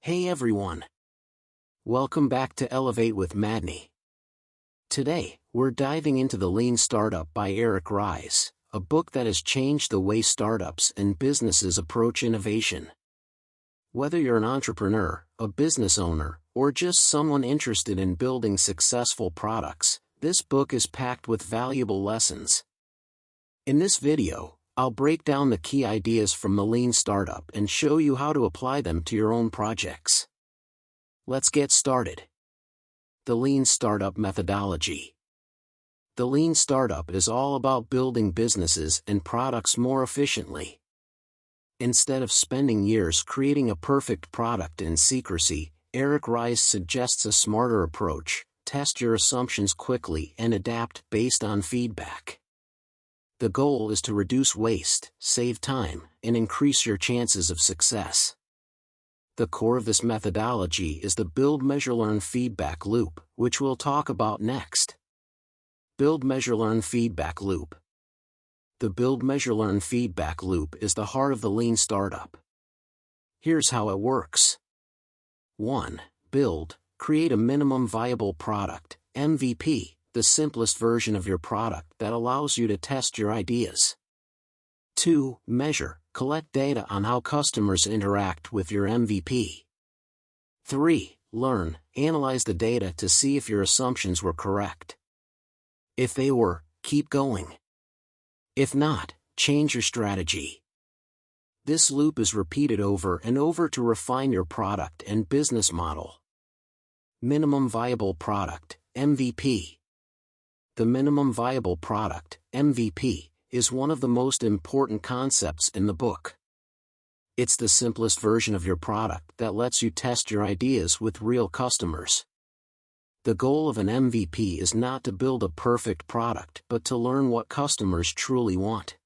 Hey everyone! Welcome back to Elevate with Madney. Today, we're diving into The Lean Startup by Eric Ries, a book that has changed the way startups and businesses approach innovation. Whether you're an entrepreneur, a business owner, or just someone interested in building successful products, this book is packed with valuable lessons. In this video, I'll break down the key ideas from The Lean Startup and show you how to apply them to your own projects. Let's get started. The Lean Startup Methodology. The Lean Startup is all about building businesses and products more efficiently. Instead of spending years creating a perfect product in secrecy, Eric Ries suggests a smarter approach: test your assumptions quickly and adapt based on feedback. The goal is to reduce waste, save time, and increase your chances of success. The core of this methodology is the Build, Measure, Learn feedback loop, which we'll talk about next. Build, Measure, Learn feedback loop. The Build, Measure, Learn feedback loop is the heart of the Lean Startup. Here's how it works. 1. Build. Create a minimum viable product, MVP, the simplest version of your product that allows you to test your ideas. 2. Measure. Collect data on how customers interact with your MVP. 3. Learn. Analyze the data to see if your assumptions were correct. If they were, keep going. If not, change your strategy. This loop is repeated over and over to refine your product and business model. Minimum Viable Product, MVP. The minimum viable product, MVP, is one of the most important concepts in the book. It's the simplest version of your product that lets you test your ideas with real customers. The goal of an MVP is not to build a perfect product but to learn what customers truly want.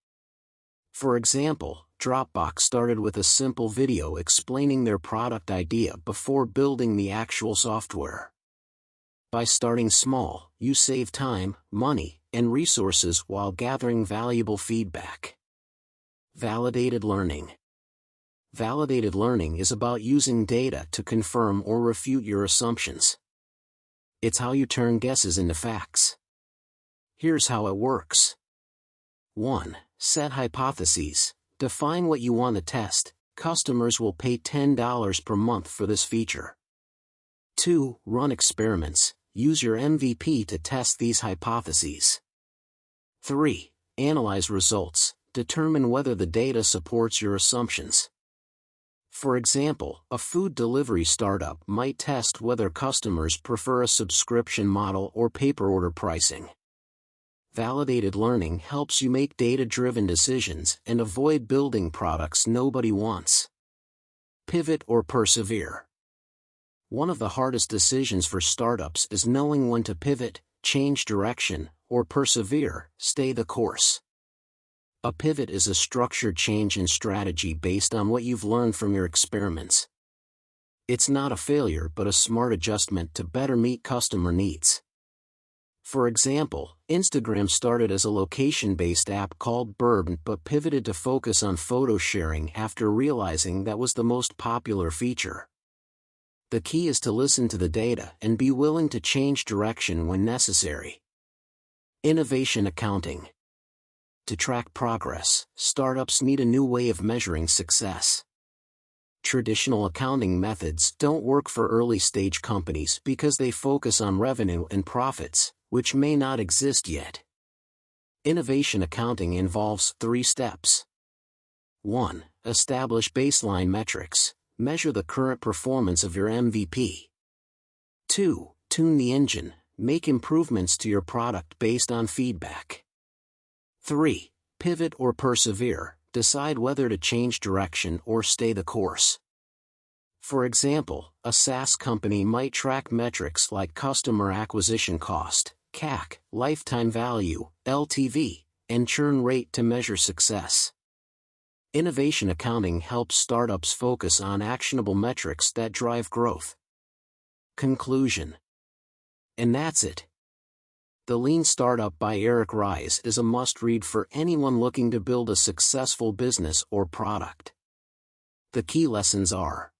For example, Dropbox started with a simple video explaining their product idea before building the actual software. By starting small, you save time, money, and resources while gathering valuable feedback. Validated learning. Validated learning is about using data to confirm or refute your assumptions. It's how you turn guesses into facts. Here's how it works. 1. Set hypotheses. Define what you want to test. Customers will pay $10 per month for this feature. 2. Run experiments. Use your MVP to test these hypotheses. 3. Analyze results. Determine whether the data supports your assumptions. For example, a food delivery startup might test whether customers prefer a subscription model or pay-per-order pricing. Validated learning helps you make data-driven decisions and avoid building products nobody wants. Pivot or persevere. One of the hardest decisions for startups is knowing when to pivot, change direction, or persevere, stay the course. A pivot is a structured change in strategy based on what you've learned from your experiments. It's not a failure but a smart adjustment to better meet customer needs. For example, Instagram started as a location-based app called Burb but pivoted to focus on photo sharing after realizing that was the most popular feature. The key is to listen to the data and be willing to change direction when necessary. Innovation accounting. To track progress, startups need a new way of measuring success. Traditional accounting methods don't work for early-stage companies because they focus on revenue and profits, which may not exist yet. Innovation accounting involves 3 steps. 1. Establish baseline metrics. Measure the current performance of your MVP. 2. Tune the engine. Make improvements to your product based on feedback. 3. Pivot or persevere. Decide whether to change direction or stay the course. For example, a SaaS company might track metrics like customer acquisition cost, CAC, lifetime value, LTV, and churn rate to measure success. Innovation accounting helps startups focus on actionable metrics that drive growth. Conclusion. And that's it. The Lean Startup by Eric Ries is a must-read for anyone looking to build a successful business or product. The key lessons are: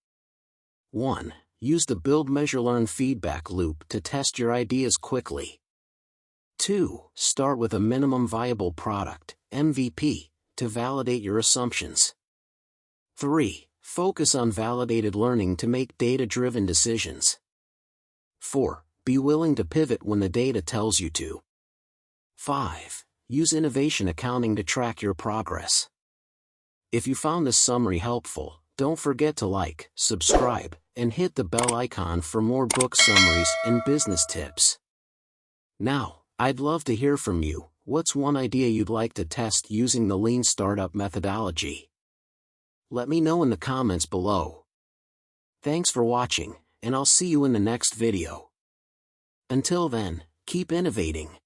1. Use the build, measure, learn feedback loop to test your ideas quickly. 2. Start with a minimum viable product, MVP, to validate your assumptions. 3. Focus on validated learning to make data-driven decisions. 4. Be willing to pivot when the data tells you to. 5. Use innovation accounting to track your progress. If you found this summary helpful, don't forget to like, subscribe, and hit the bell icon for more book summaries and business tips. Now, I'd love to hear from you. What's one idea you'd like to test using the Lean Startup methodology? Let me know in the comments below. Thanks for watching, and I'll see you in the next video. Until then, keep innovating.